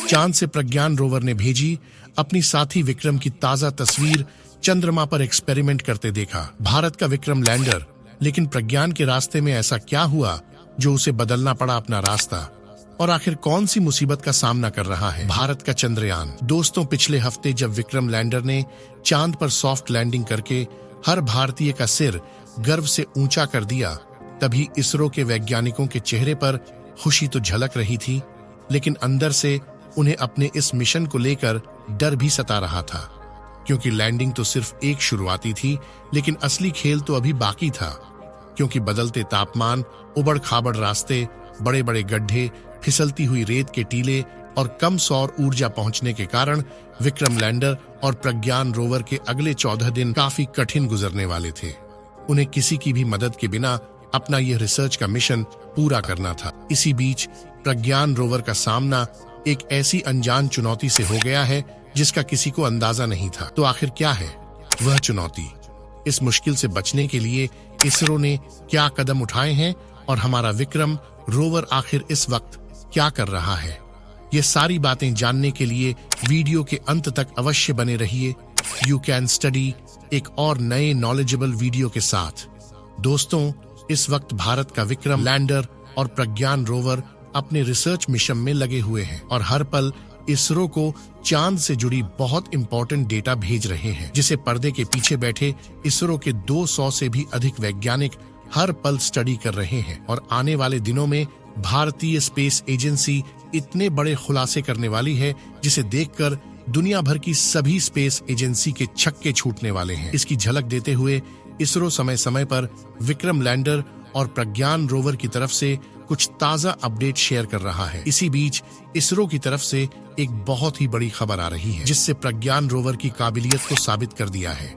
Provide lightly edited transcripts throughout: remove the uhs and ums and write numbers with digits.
चांद से प्रज्ञान रोवर ने भेजी अपनी साथी विक्रम की ताजा तस्वीर चंद्रमा पर एक्सपेरिमेंट करते देखा। भारत का विक्रम लैंडर, लेकिन प्रज्ञान के रास्ते में ऐसा क्या हुआ जो उसे बदलना पड़ा अपना रास्ता, और आखिर कौन सी मुसीबत का सामना कर रहा है भारत का चंद्रयान। दोस्तों, पिछले हफ्ते जब विक्रम लैंडर ने चांद पर सॉफ्ट लैंडिंग करके हर भारतीय का सिर गर्व से ऊंचा कर दिया, तभी इसरो के वैज्ञानिकों के चेहरे पर खुशी तो झलक रही थी, लेकिन अंदर से उन्हें अपने इस मिशन को लेकर डर भी सता रहा था, क्योंकि लैंडिंग तो सिर्फ एक शुरुआती थी, लेकिन असली खेल तो अभी बाकी था। क्योंकि बदलते तापमान, उबड़ खाबड़ रास्ते, बड़े बड़े गड्ढे, फिसलती हुई रेत के टीले और कम सौर ऊर्जा पहुंचने के कारण विक्रम लैंडर और प्रज्ञान रोवर के अगले 14 दिन काफी कठिन गुजरने वाले थे। उन्हें किसी की भी मदद के बिना अपना यह रिसर्च का मिशन पूरा करना था। इसी बीच प्रज्ञान रोवर का सामना एक ऐसी अनजान चुनौती से हो गया है जिसका किसी को अंदाजा नहीं था। तो आखिर क्या है वह चुनौती? इस मुश्किल से बचने के लिए इसरो ने क्या कदम उठाए हैं और हमारा विक्रम रोवर आखिर इस वक्त क्या कर रहा है? ये सारी बातें जानने के लिए वीडियो के अंत तक अवश्य बने रहिए। यू कैन स्टडी एक और नए नॉलेजेबल वीडियो के साथ। दोस्तों, इस वक्त भारत का विक्रम लैंडर और प्रज्ञान रोवर अपने रिसर्च मिशन में लगे हुए हैं और हर पल इसरो को चांद से जुड़ी बहुत इंपॉर्टेंट डेटा भेज रहे हैं, जिसे पर्दे के पीछे बैठे इसरो के 200 से भी अधिक वैज्ञानिक हर पल स्टडी कर रहे हैं। और आने वाले दिनों में भारतीय स्पेस एजेंसी इतने बड़े खुलासे करने वाली है जिसे देखकर दुनिया भर की सभी स्पेस एजेंसी के छक्के छूटने वाले हैं। इसकी झलक देते हुए इसरो समय समय पर विक्रम लैंडर और प्रज्ञान रोवर की तरफ से कुछ ताजा अपडेट शेयर कर रहा है। इसी बीच इसरो की तरफ से एक बहुत ही बड़ी खबर आ रही है, जिससे प्रज्ञान रोवर की काबिलियत को साबित कर दिया है।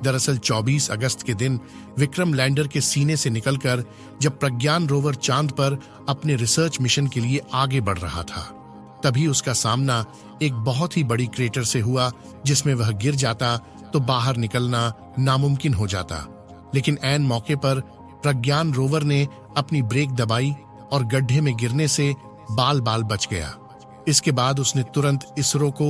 दरअसल 24 अगस्त के दिन विक्रम लैंडर के सीने से निकलकर जब प्रज्ञान रोवर चांद पर अपने रिसर्च मिशन के लिए आगे बढ़ रहा था, तभी उसका सामना एक बहुत ही बड़ी क्रेटर से हुआ, जिसमें वह गिर जाता तो बाहर निकलना नामुमकिन हो जाता। लेकिन ऐन मौके पर प्रज्ञान रोवर ने अपनी ब्रेक दबाई और गड्ढे में गिरने से बाल बाल बच गया। इसके बाद उसने तुरंत इसरो को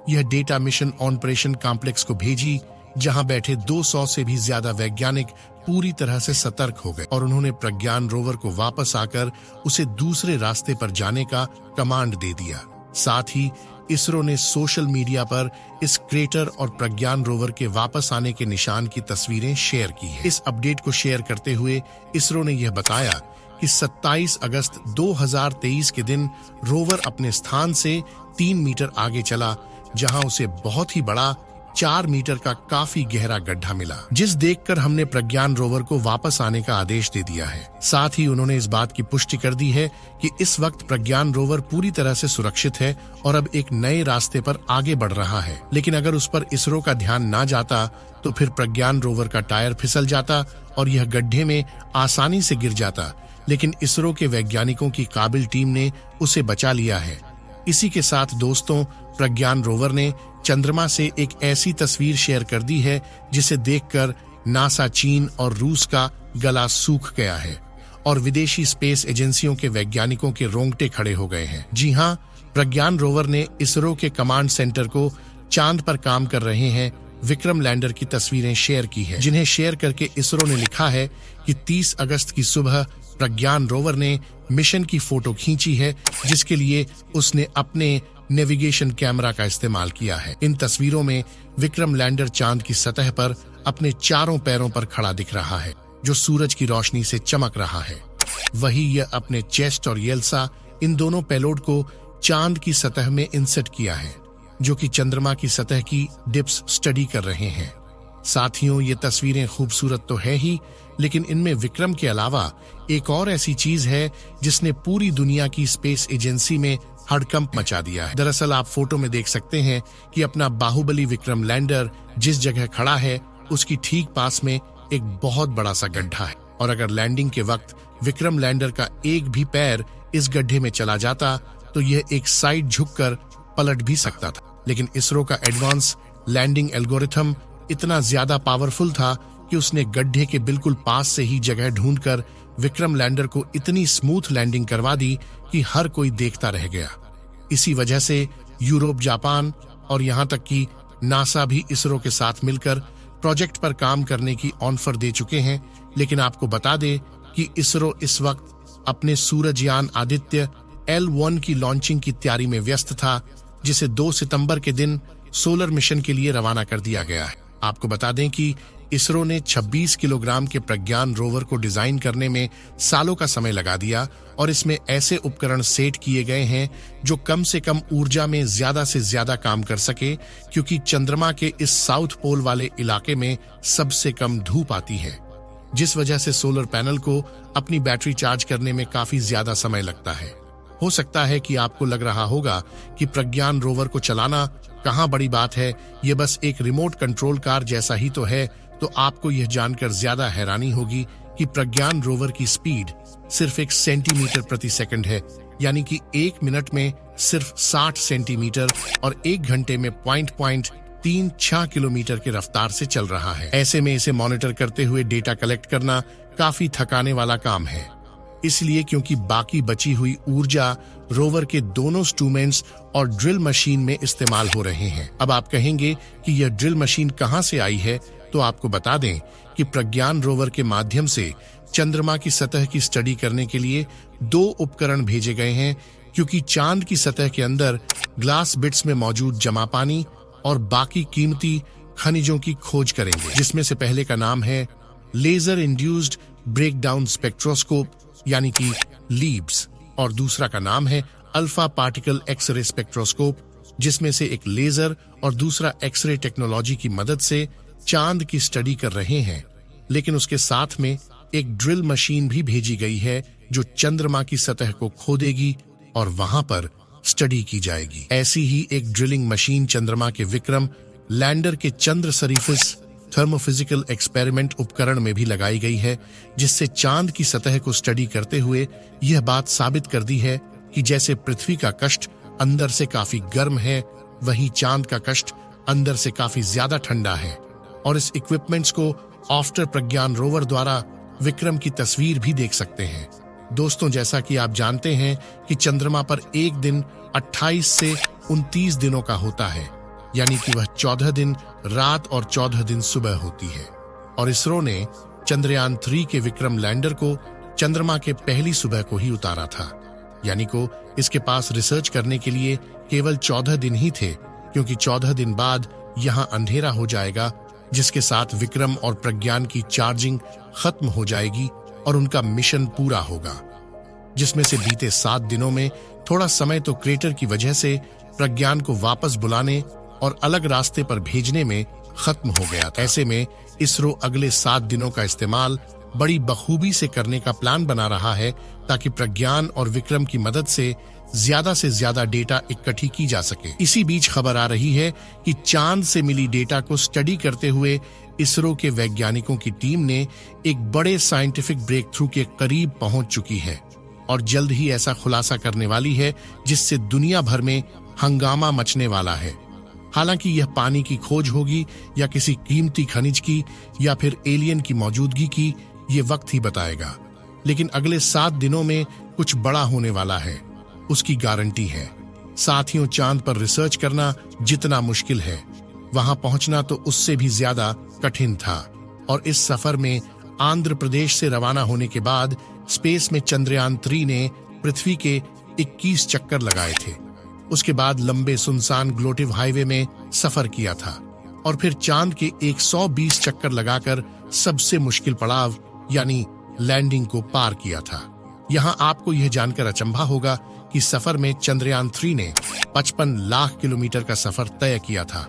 यह डेटा मिशन ऑपरेशन कॉम्प्लेक्स को भेजी, जहां बैठे 200 से भी ज्यादा वैज्ञानिक पूरी तरह से सतर्क हो गए और उन्होंने प्रज्ञान रोवर को वापस आकर उसे दूसरे रास्ते पर जाने का कमांड दे दिया। साथ ही इसरो ने सोशल मीडिया पर इस क्रेटर और प्रज्ञान रोवर के वापस आने के निशान की तस्वीरें शेयर की है। इस अपडेट को शेयर करते हुए इसरो ने यह बताया कि 27 अगस्त 2023 के दिन रोवर अपने स्थान से 3 मीटर आगे चला, जहां उसे बहुत ही बड़ा 4 मीटर का काफी गहरा गड्ढा मिला, जिस देखकर हमने प्रज्ञान रोवर को वापस आने का आदेश दे दिया है। साथ ही उन्होंने इस बात की पुष्टि कर दी है कि इस वक्त प्रज्ञान रोवर पूरी तरह से सुरक्षित है और अब एक नए रास्ते पर आगे बढ़ रहा है। लेकिन अगर उस पर इसरो का ध्यान ना जाता तो फिर प्रज्ञान रोवर का टायर फिसल जाता और यह गड्ढे में आसानी से गिर जाता। लेकिन इसरो के वैज्ञानिकों की काबिल टीम ने उसे बचा लिया है। इसी के साथ दोस्तों, प्रज्ञान रोवर ने चंद्रमा से एक ऐसी तस्वीर शेयर कर दी है जिसे देखकर नासा, चीन और रूस का गला सूख गया है और विदेशी स्पेस एजेंसियों के वैज्ञानिकों के रोंगटे खड़े हो गए हैं। जी हाँ, प्रज्ञान रोवर ने इसरो के कमांड सेंटर को चांद पर काम कर रहे हैं विक्रम लैंडर की तस्वीरें शेयर की है, जिन्हें शेयर करके इसरो ने लिखा है कि 30 अगस्त की सुबह प्रज्ञान रोवर ने मिशन की फोटो खींची है, जिसके लिए उसने अपने नेविगेशन कैमरा का इस्तेमाल किया है। इन तस्वीरों में विक्रम लैंडर चांद की सतह पर अपने चारों पैरों पर खड़ा दिख रहा है, जो सूरज की रोशनी से चमक रहा है। वही यह अपने चेस्ट और येल्सा, इन दोनों पेलोड को चांद की सतह में इंसर्ट किया है, जो कि चंद्रमा की सतह की डिप्स स्टडी कर रहे हैं। साथियों, ये तस्वीरें खूबसूरत तो है ही, लेकिन इनमें विक्रम के अलावा एक और ऐसी चीज है जिसने पूरी दुनिया की स्पेस एजेंसी में हड़कंप मचा दिया है। दरअसल आप फोटो में देख सकते हैं कि अपना बाहुबली विक्रम लैंडर जिस जगह खड़ा है उसकी ठीक पास में एक बहुत बड़ा सा गड्ढा है, और अगर लैंडिंग के वक्त विक्रम लैंडर का एक भी पैर इस गड्ढे में चला जाता तो यह एक साइड झुककर पलट भी सकता था। लेकिन इसरो का एडवांस लैंडिंग एल्गोरिथम इतना ज्यादा पावरफुल था कि उसने गड्ढे के बिल्कुल पास से ही जगह ढूंढकर विक्रम लैंडर को इतनी स्मूथ लैंडिंग करवा दी कि हर कोई देखता रह गया। इसी वजह से यूरोप, जापान और यहाँ तक कि नासा भी इसरो के साथ मिलकर प्रोजेक्ट पर काम करने की ऑफर दे चुके हैं। लेकिन आपको बता दें कि इसरो इस वक्त अपने सूरजयान आदित्य L1 की लॉन्चिंग की तैयारी में व्यस्त था, जिसे 2 सितंबर के दिन सोलर मिशन के लिए रवाना कर दिया गया है। आपको बता दें कि इसरो ने 26 किलोग्राम के प्रज्ञान रोवर को डिजाइन करने में सालों का समय लगा दिया और इसमें ऐसे उपकरण सेट किए गए हैं जो कम से कम ऊर्जा में ज्यादा से ज्यादा काम कर सके, क्योंकि चंद्रमा के इस साउथ पोल वाले इलाके में सबसे कम धूप आती है, जिस वजह से सोलर पैनल को अपनी बैटरी चार्ज करने में काफी ज्यादा समय लगता है। हो सकता है कि आपको लग रहा होगा कि प्रज्ञान रोवर को चलाना कहाँ बड़ी बात है, ये बस एक रिमोट कंट्रोल कार जैसा ही तो है। तो आपको यह जानकर ज्यादा हैरानी होगी कि प्रज्ञान रोवर की स्पीड सिर्फ 1 सेंटीमीटर प्रति सेकंड है, यानी कि 1 मिनट में सिर्फ 60 सेंटीमीटर और 1 घंटे में 0.36 किलोमीटर की रफ्तार से चल रहा है। ऐसे में इसे मॉनिटर करते हुए डेटा कलेक्ट करना काफी थकाने वाला काम है, इसलिए क्योंकि बाकी बची हुई ऊर्जा रोवर के दोनों इंस्ट्रूमेंट्स और ड्रिल मशीन में इस्तेमाल हो रहे हैं। अब आप कहेंगे कि यह ड्रिल मशीन कहां से आई है, तो आपको बता दें कि प्रज्ञान रोवर के माध्यम से चंद्रमा की सतह की स्टडी करने के लिए 2 उपकरण भेजे गए हैं, क्योंकि चांद की सतह के अंदर ग्लास बिट्स में मौजूद जमा पानी और बाकी कीमती खनिजों की खोज करेंगे, जिसमें से पहले का नाम है लेजर इंड्यूस्ड ब्रेकडाउन स्पेक्ट्रोस्कोप यानी कि लीब्स, और दूसरा का नाम है अल्फा पार्टिकल एक्सरे स्पेक्ट्रोस्कोप, जिसमें से एक लेजर और दूसरा एक्सरे टेक्नोलॉजी की मदद से चांद की स्टडी कर रहे हैं। लेकिन उसके साथ में एक ड्रिल मशीन भी भेजी गई है जो चंद्रमा की सतह को खोदेगी और वहां पर स्टडी की जाएगी। ऐसी ही एक ड्रिलिंग मशीन चंद्रमा के विक्रम लैंडर के चंद्र सरीफिस थर्मोफिजिकल एक्सपेरिमेंट उपकरण में भी लगाई गई है, जिससे चांद की सतह को स्टडी करते हुए यह बात साबित कर दी है कि जैसे पृथ्वी का कष्ट अंदर से काफी गर्म है, वहीं चांद का कष्ट अंदर से काफी ज्यादा ठंडा है। और इस इक्विपमेंट्स को आफ्टर प्रज्ञान रोवर द्वारा विक्रम की तस्वीर भी देख सकते हैं। दोस्तों, जैसा कि आप जानते हैं कि चंद्रमा पर एक दिन 28 से 29 दिनों का होता है, यानी कि वह 14 दिन रात और 14 दिन सुबह होती है। और इसरो ने चंद्रयान 3 के विक्रम लैंडर को चंद्रमा के पहली सुबह को ही उतारा था, यानी को इसके पास रिसर्च करने के लिए केवल 14 दिन ही थे, क्योंकि 14 दिन बाद यहाँ अंधेरा हो जाएगा, जिसके साथ विक्रम और प्रज्ञान की चार्जिंग खत्म हो जाएगी और उनका मिशन पूरा होगा, जिसमें से बीते 7 दिनों में थोड़ा समय तो क्रेटर की वजह से प्रज्ञान को वापस बुलाने और अलग रास्ते पर भेजने में खत्म हो गया था। ऐसे में इसरो अगले 7 दिनों का इस्तेमाल बड़ी बखूबी से करने का प्लान बना रहा है, ताकि प्रज्ञान और विक्रम की मदद से ज्यादा डेटा इकट्ठी की जा सके। इसी बीच खबर आ रही है कि चांद से मिली डेटा को स्टडी करते हुए इसरो के वैज्ञानिकों की टीम ने एक बड़े साइंटिफिक ब्रेक थ्रू के करीब पहुंच चुकी है और जल्द ही ऐसा खुलासा करने वाली है जिससे दुनिया भर में हंगामा मचने वाला है। हालांकि यह पानी की खोज होगी या किसी कीमती खनिज की या फिर एलियन की मौजूदगी की, ये वक्त ही बताएगा। लेकिन अगले 7 दिनों में कुछ बड़ा होने वाला है, उसकी गारंटी है। साथियों, चांद पर रिसर्च करना जितना मुश्किल है, वहां पहुंचना तो उससे भी ज्यादा कठिन था। और इस सफर में आंध्र प्रदेश से रवाना होने के बाद स्पेस में चंद्रयान 3 ने पृथ्वी के 21 चक्कर लगाए थे। उसके बाद लंबे सुनसान ग्लोटिव हाईवे में सफर किया था और फिर चांद के 120 चक्कर लगाकर सबसे मुश्किल पड़ाव यानी लैंडिंग को पार किया था। यहाँ आपको यह जानकर अचंभा होगा कि सफर में चंद्रयान 3 ने 55 लाख किलोमीटर का सफर तय किया था।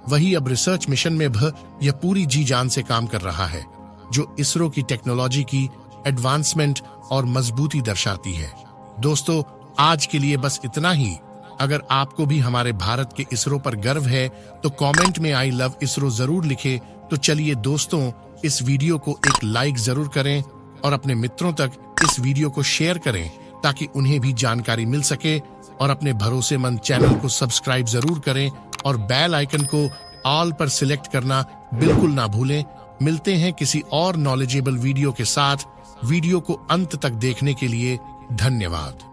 वही अब रिसर्च मिशन में भी यह पूरी जी जान से काम कर रहा है, जो इसरो की टेक्नोलॉजी की एडवांसमेंट और मजबूती दर्शाती है। दोस्तों, आज के लिए बस इतना ही। अगर आपको भी हमारे भारत के इसरो पर गर्व है तो कमेंट में आई लव इसरो जरूर लिखें। तो चलिए दोस्तों, इस वीडियो को एक लाइक जरूर करें और अपने मित्रों तक इस वीडियो को शेयर करें ताकि उन्हें भी जानकारी मिल सके, और अपने भरोसेमंद चैनल को सब्सक्राइब जरूर करें और बेल आइकन को ऑल पर सिलेक्ट करना बिल्कुल ना भूलें। मिलते हैं किसी और नॉलेजेबल वीडियो के साथ। वीडियो को अंत तक देखने के लिए धन्यवाद।